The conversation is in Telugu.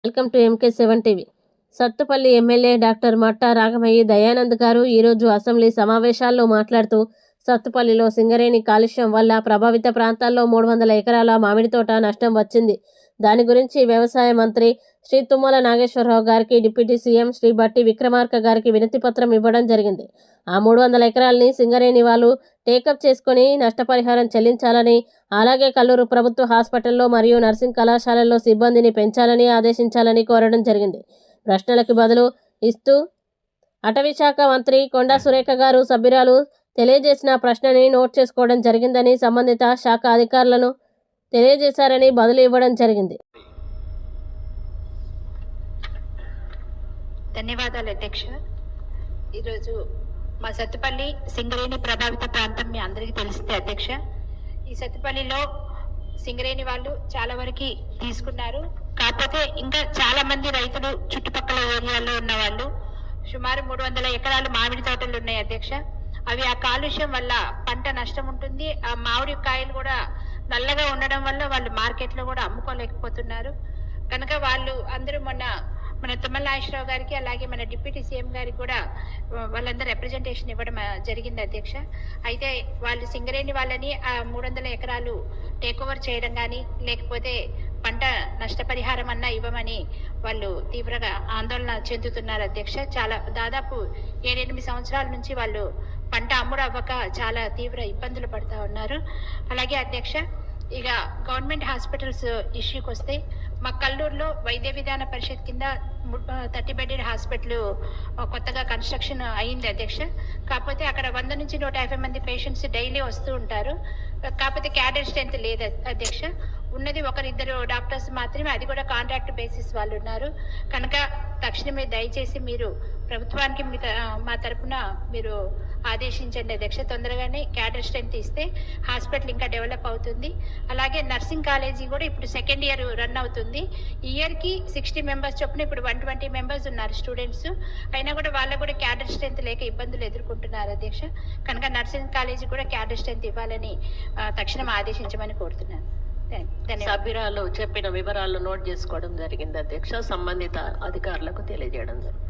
Welcome to MK7 TV. Sathupalli MLA doctor Matta Ragamayi Dayanand గారు ఈరోజు అసెంబ్లీ సమావేశాల్లో మాట్లాడుతూ సత్తుపల్లిలో సింగరేణి కాలుష్యం వల్ల ప్రభావిత ప్రాంతాల్లో 300 ఎకరాల మామిడి తోట నష్టం వచ్చింది. దాని గురించి వ్యవసాయ మంత్రి శ్రీ తుమ్మల నాగేశ్వరరావు గారికి డిప్యూటీ సీఎం శ్రీ బట్టి విక్రమార్క గారికి వినతి పత్రం ఇవ్వడం జరిగింది. ఆ 300 ఎకరాలని సింగరేణి వాళ్ళు టేకప్ చేసుకుని నష్టపరిహారం చెల్లించాలని, అలాగే కల్లూరు ప్రభుత్వ హాస్పిటల్లో మరియు నర్సింగ్ కళాశాలల్లో సిబ్బందిని పెంచాలని ఆదేశించాలని కోరడం జరిగింది. ప్రశ్నలకు బదులు ఇస్తూ అటవీ శాఖ మంత్రి కొండా సురేఖ గారు సభ్యురాలు తెలియజేసిన ప్రశ్నని నోట్ చేసుకోవడం జరిగిందని, సంబంధిత శాఖ అధికారులను తెలియజేశారని బదులు ఇవ్వడం జరిగింది. ధన్యవాదాలు అధ్యక్ష. ఈరోజు మా సత్తుపల్లి సింగరేణి ప్రభావిత ప్రాంతం మీ అందరికీ తెలిసిందే అధ్యక్ష. ఈ సత్తుపల్లిలో సింగరేణి వాళ్ళు చాలా వరకు తీసుకున్నారు. కాకపోతే ఇంకా చాలా మంది రైతులు చుట్టుపక్కల ఏరియాల్లో ఉన్న వాళ్ళు సుమారు 300 ఎకరాలు మామిడి తోటలు ఉన్నాయి అధ్యక్ష. అవి ఆ కాలుష్యం వల్ల పంట నష్టం ఉంటుంది. ఆ మామిడి కాయలు కూడా నల్లగా ఉండడం వల్ల వాళ్ళు మార్కెట్లో కూడా అమ్ముకోలేకపోతున్నారు. కనుక వాళ్ళు అందరూ మన తుమ్మల నాగేశ్వరరావు గారికి అలాగే మన డిప్యూటీ సీఎం గారికి కూడా వాళ్ళందరూ రిప్రజెంటేషన్ ఇవ్వడం జరిగింది అధ్యక్ష. అయితే వాళ్ళు సింగరేణి వాళ్ళని ఆ 300 ఎకరాలు టేక్ ఓవర్ చేయడం కానీ లేకపోతే పంట నష్టపరిహారం అన్నా ఇవ్వమని వాళ్ళు తీవ్రంగా ఆందోళన చెందుతున్నారు అధ్యక్ష. దాదాపు 7-8 సంవత్సరాల నుంచి వాళ్ళు పంట అమ్ముడు అవ్వక చాలా తీవ్ర ఇబ్బందులు పడుతూ ఉన్నారు. అలాగే అధ్యక్ష, ఇక గవర్నమెంట్ హాస్పిటల్స్ ఇష్యూకి వస్తే మా కల్లూరులో వైద్య విధాన పరిషత్ కింద 30 బెడెడ్ హాస్పిటల్ కొత్తగా కన్స్ట్రక్షన్ అయ్యింది అధ్యక్ష. కాకపోతే అక్కడ 100 నుంచి 150 మంది పేషెంట్స్ డైలీ వస్తూ ఉంటారు. కాకపోతే క్యాడర్ స్ట్రెంత్ లేదు అధ్యక్ష. ఉన్నది 1-2 డాక్టర్స్ మాత్రమే, అది కూడా కాంట్రాక్ట్ బేసిస్ వాళ్ళు ఉన్నారు. కనుక తక్షణమే దయచేసి మీరు ప్రభుత్వానికి మా తరఫున మీరు ఆదేశించండి అధ్యక్ష. తొందరగానే క్యాడర్ స్ట్రెంత్ ఇస్తే హాస్పిటల్ ఇంకా డెవలప్ అవుతుంది. అలాగే నర్సింగ్ కాలేజీ కూడా ఇప్పుడు 2nd ఇయర్ రన్ అవుతుంది. ఇయర్కి 60 మెంబర్స్ చొప్పున ఇప్పుడు 120 మెంబర్స్ ఉన్నారు స్టూడెంట్స్. అయినా కూడా వాళ్ళకు కూడా క్యాడర్ స్ట్రెంత్ లేక ఇబ్బందులు ఎదుర్కొంటున్నారు అధ్యక్ష. కనుక నర్సింగ్ కాలేజీ కూడా క్యాడర్ స్ట్రెంత్ ఇవ్వాలని తక్షణం ఆదేశించమని కోరుతున్నాను. సభ్యురాలు చెప్పిన వివరాలు నోట్ చేసుకోవడం జరిగింది అధ్యక్ష. సంబంధిత అధికారులకు తెలియజేయడం జరుగుతుంది.